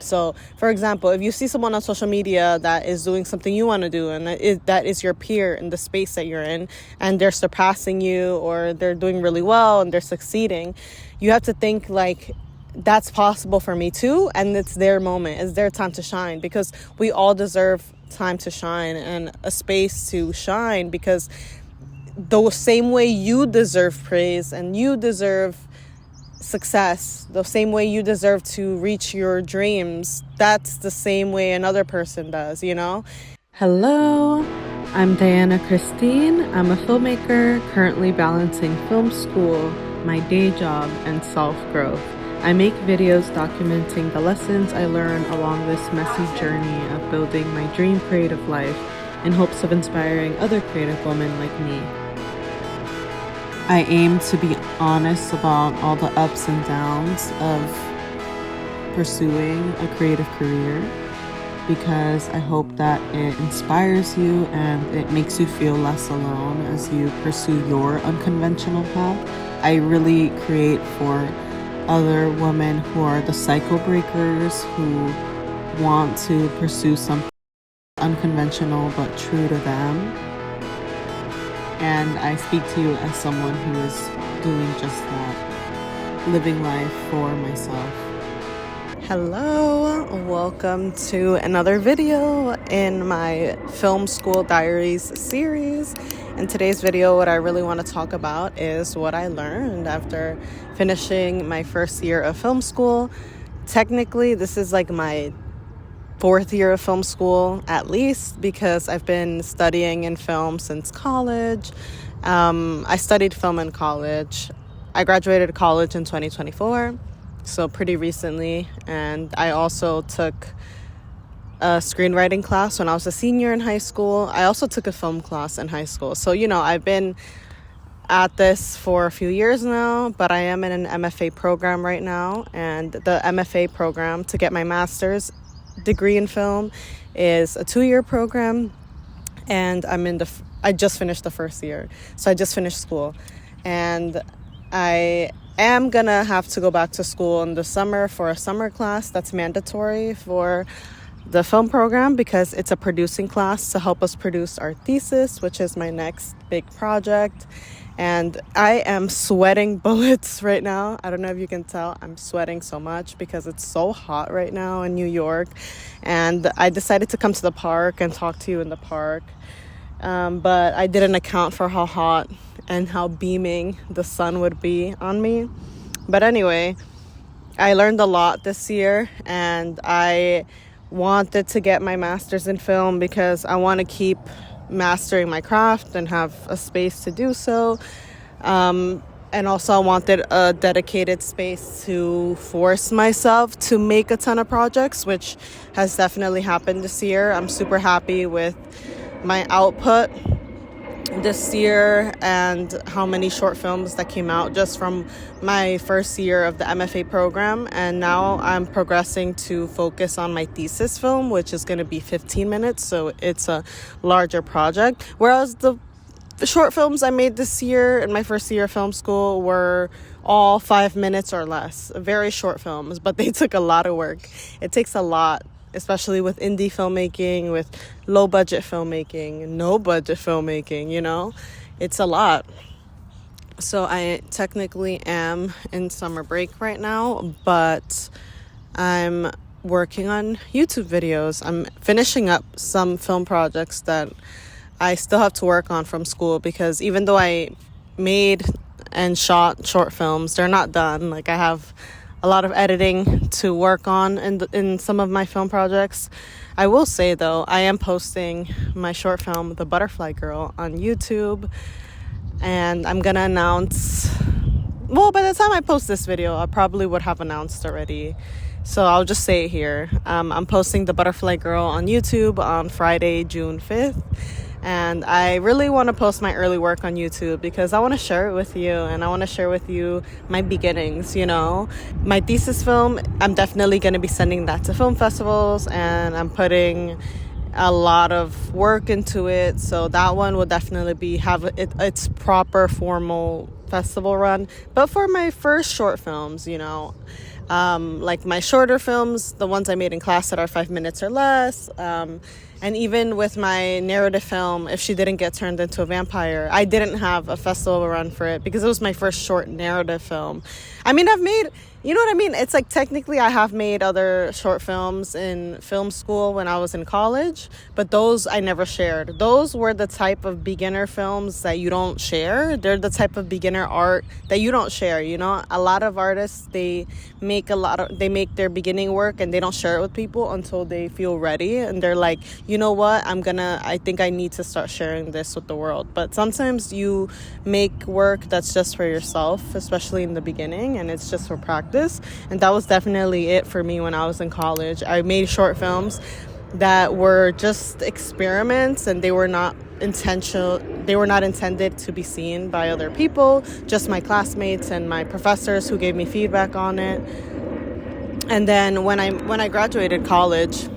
So, for example, if you see someone on social media that is doing something you want to do, and that is your peer in the space that you're in, and they're surpassing you, or they're doing really well and they're succeeding, you have to think like, that's possible for me too, and it's their moment, it's their time to shine, because we all deserve time to shine and a space to shine, because the same way you deserve praise and you deserve success, the same way you deserve to reach your dreams, that's the same way another person does, you know? Hello, I'm dianachristine. I'm a filmmaker currently balancing film school, my day job, and self-growth. I make videos documenting the lessons I learned along this messy journey of building my dream creative life in hopes of inspiring other creative women like me. I aim to be honest about all the ups and downs of pursuing a creative career, because I hope that it inspires you and it makes you feel less alone as you pursue your unconventional path. I really create for other women who are the cycle breakers, who want to pursue something unconventional but true to them. And I speak to you as someone who is doing just that, living life for myself. Hello, welcome to another video in my Film School Diaries series. In today's video, what I really want to talk about is what I learned after finishing my first year of film school. Technically, this is like my fourth year of film school, at least, because I've been studying in film since college. I studied film in college. I graduated college in 2024, so pretty recently. And I also took a screenwriting class when I was a senior in high school. I also took a film class in high school. So, I've been at this for a few years now, but I am in an MFA program right now. And the MFA program to get my master's degree in film is a 2-year program. And I just finished the first year. So I just finished school. And I am gonna have to go back to school in the summer for a summer class that's mandatory for the film program, because it's a producing class to help us produce our thesis, which is my next big project. And I am sweating bullets right now. I don't know if you can tell, I'm sweating so much because it's so hot right now in New York. And I decided to come to the park and talk to you in the park. But I didn't account for how hot and how beaming the sun would be on me. But anyway, I learned a lot this year, and I wanted to get my master's in film because I want to keep mastering my craft and have a space to do so. And also I wanted a dedicated space to force myself to make a ton of projects, which has definitely happened this year. I'm super happy with my output this year and how many short films that came out just from my first year of the MFA program. And now I'm progressing to focus on my thesis film, which is going to be 15 minutes. So it's a larger project. Whereas the short films I made this year in my first year of film school were all 5 minutes or less. Very short films, but they took a lot of work. It takes a lot, especially with indie filmmaking, with low budget filmmaking, no budget filmmaking, it's a lot. So I technically am in summer break right now, but I'm working on YouTube videos. I'm finishing up some film projects that I still have to work on from school, because even though I made and shot short films, they're not done. Like, I have a lot of editing to work on in some of my film projects. I will say, though, I am posting my short film, The Butterfly Girl, on YouTube. And I'm going to announce... Well, by the time I post this video, I probably would have announced already. So I'll just say it here. I'm posting The Butterfly Girl on YouTube on Friday, June 5th. And I really want to post my early work on YouTube because I want to share it with you, and I want to share with you my beginnings, My thesis film, I'm definitely going to be sending that to film festivals, and I'm putting a lot of work into it. So that one will definitely have its proper formal festival run. But for my first short films, like my shorter films, the ones I made in class that are 5 minutes or less. And even with my narrative film, If She Didn't Get Turned Into a Vampire, I didn't have a festival run for it because it was my first short narrative film. I mean, I've made, you know what I mean? It's like technically I have made other short films in film school when I was in college, but those I never shared. Those were the type of beginner films that you don't share. They're the type of beginner art that you don't share. You know, a lot of artists, they make their beginning work and they don't share it with people until they feel ready. And they're like, you know what, I think I need to start sharing this with the world. But sometimes you make work that's just for yourself, especially in the beginning, and it's just for practice. And that was definitely it for me when I was in college. I made short films that were just experiments, and they were not intentional. They were not intended to be seen by other people, just my classmates and my professors who gave me feedback on it. And then when I graduated college,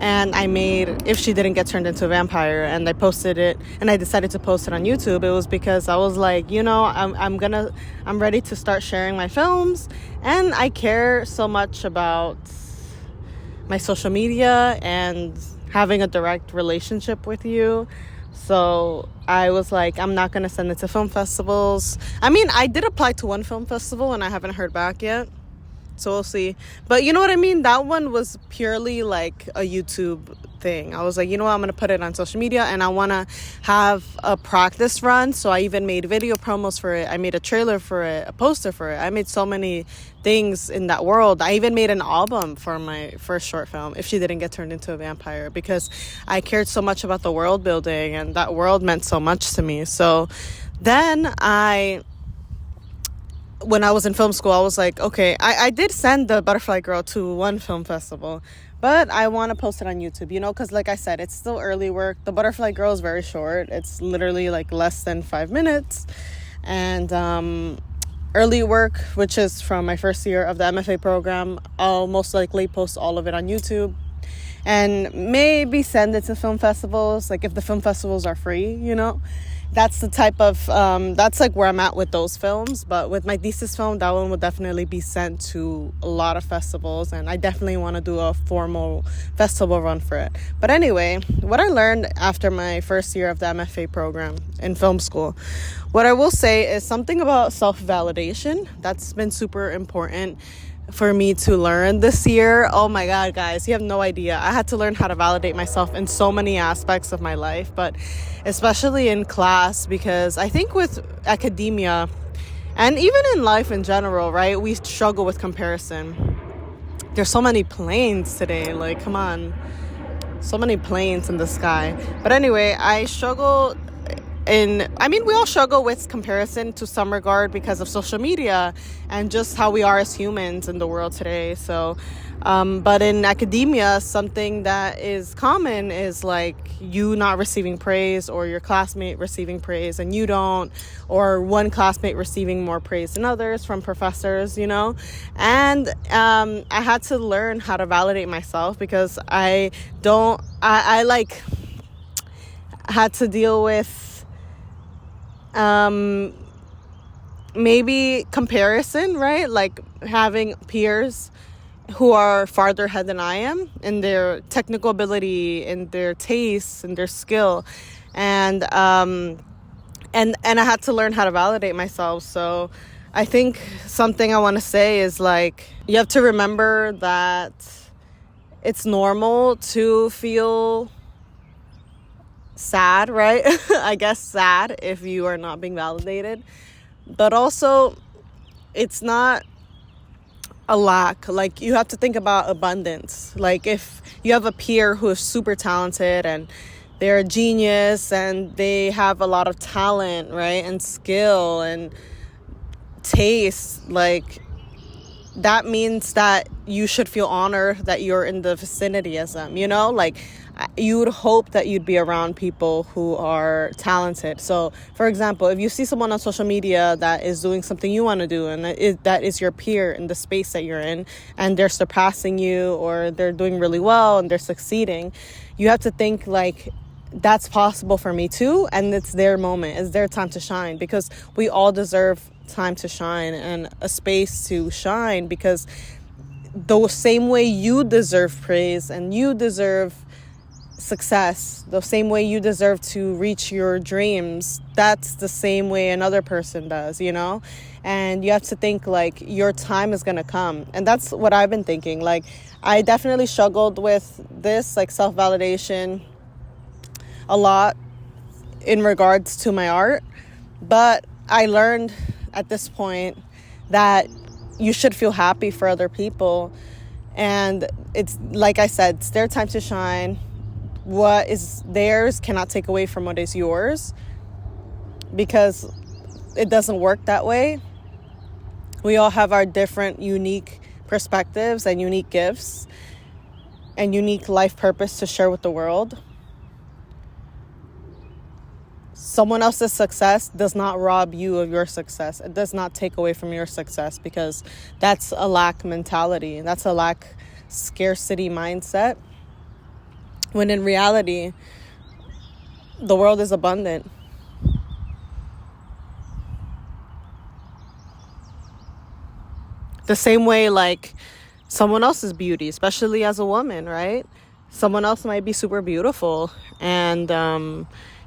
and I made If She Didn't Get Turned Into a Vampire, and I posted it, and I decided to post it on YouTube. It was because I was like, you know, I'm ready to start sharing my films, and I care so much about my social media and having a direct relationship with you. So I was like, I'm not going to send it to film festivals. I mean, I did apply to one film festival and I haven't heard back yet. So we'll see. But you know what I mean? That one was purely like a YouTube thing. I was like, you know what? I'm going to put it on social media, and I want to have a practice run. So I even made video promos for it. I made a trailer for it, a poster for it. I made so many things in that world. I even made an album for my first short film, If She Didn't Get Turned Into a Vampire, because I cared so much about the world building, and that world meant so much to me. So then when I was in film school, I was like, okay, I did send the Butterfly Girl to one film festival, but I want to post it on YouTube, you know, because like I said, it's still early work. The Butterfly Girl is very short. It's literally like less than 5 minutes. And early work, which is from my first year of the MFA program, I'll most likely post all of it on YouTube and maybe send it to film festivals, like if the film festivals are free, you know. That's the type of, that's like where I'm at with those films. But with my thesis film, that one will definitely be sent to a lot of festivals. And I definitely want to do a formal festival run for it. But anyway, what I learned after my first year of the MFA program in film school, what I will say is something about self-validation. That's been super important for me to learn this year. Oh my God, guys, you have no idea. I had to learn how to validate myself in so many aspects of my life, but especially in class, because I think with academia and even in life in general, right, we struggle with comparison. There's so many planes today, like, come on, so many planes in the sky. But anyway, we all struggle with comparison to some regard because of social media and just how we are as humans in the world today. So, but in academia, something that is common is like you not receiving praise, or your classmate receiving praise and you don't, or one classmate receiving more praise than others from professors, you know. And I had to learn how to validate myself because I had to deal with maybe comparison, right? Like having peers who are farther ahead than I am in their technical ability, in their tastes, and their skill. And I had to learn how to validate myself. So I think something I want to say is like, you have to remember that it's normal to feel sad, right? I guess sad if you are not being validated, but also it's not a lack. Like, you have to think about abundance. Like, if you have a peer who is super talented and they're a genius and they have a lot of talent, right, and skill and taste, like, that means that you should feel honored that you're in the vicinity as them, you know? Like, you would hope that you'd be around people who are talented. So, for example, if you see someone on social media that is doing something you want to do, and that is your peer in the space that you're in, and they're surpassing you, or they're doing really well and they're succeeding, you have to think like, that's possible for me too, and it's their moment, it's their time to shine, because we all deserve time to shine and a space to shine, because the same way you deserve praise and you deserve success, the same way you deserve to reach your dreams, that's the same way another person does, you know? And you have to think like your time is gonna come. And that's what I've been thinking. Like, I definitely struggled with this, like self-validation, a lot in regards to my art. But I learned at this point that you should feel happy for other people. And it's like I said, it's their time to shine. What is theirs cannot take away from what is yours, because it doesn't work that way. We all have our different unique perspectives and unique gifts and unique life purpose to share with the world. Someone else's success does not rob you of your success. It does not take away from your success, because that's a lack mentality. That's a lack scarcity mindset. When in reality, the world is abundant. The same way, like someone else's beauty, especially as a woman, right? Someone else might be super beautiful, and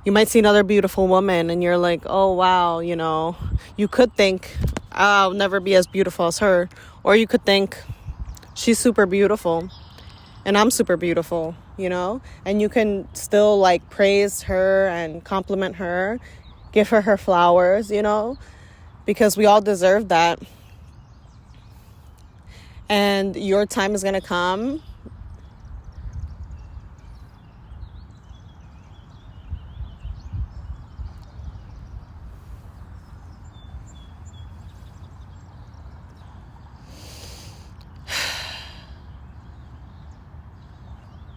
you might see another beautiful woman and you're like, oh, wow, you know, you could think, I'll never be as beautiful as her. Or you could think, she's super beautiful and I'm super beautiful, you know? And you can still like praise her and compliment her, give her her flowers, you know? Because we all deserve that. And your time is going to come.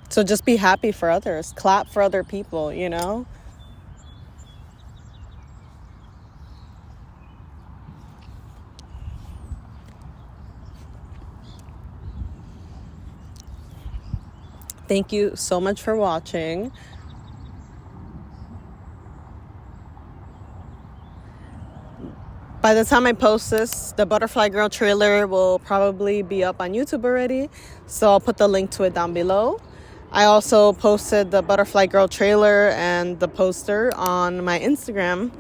So just be happy for others. Clap for other people, you know? Thank you so much for watching. By the time I post this, the Butterfly Girl trailer will probably be up on YouTube already. So I'll put the link to it down below. I also posted the Butterfly Girl trailer and the poster on my Instagram.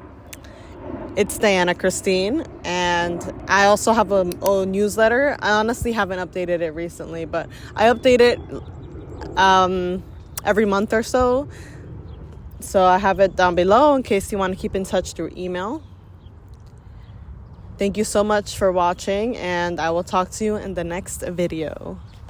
It's Dianachristine. And I also have a newsletter. I honestly haven't updated it recently, but I update it every month or so. So I have it down below in case you want to keep in touch through email. Thank you so much for watching, and I will talk to you in the next video.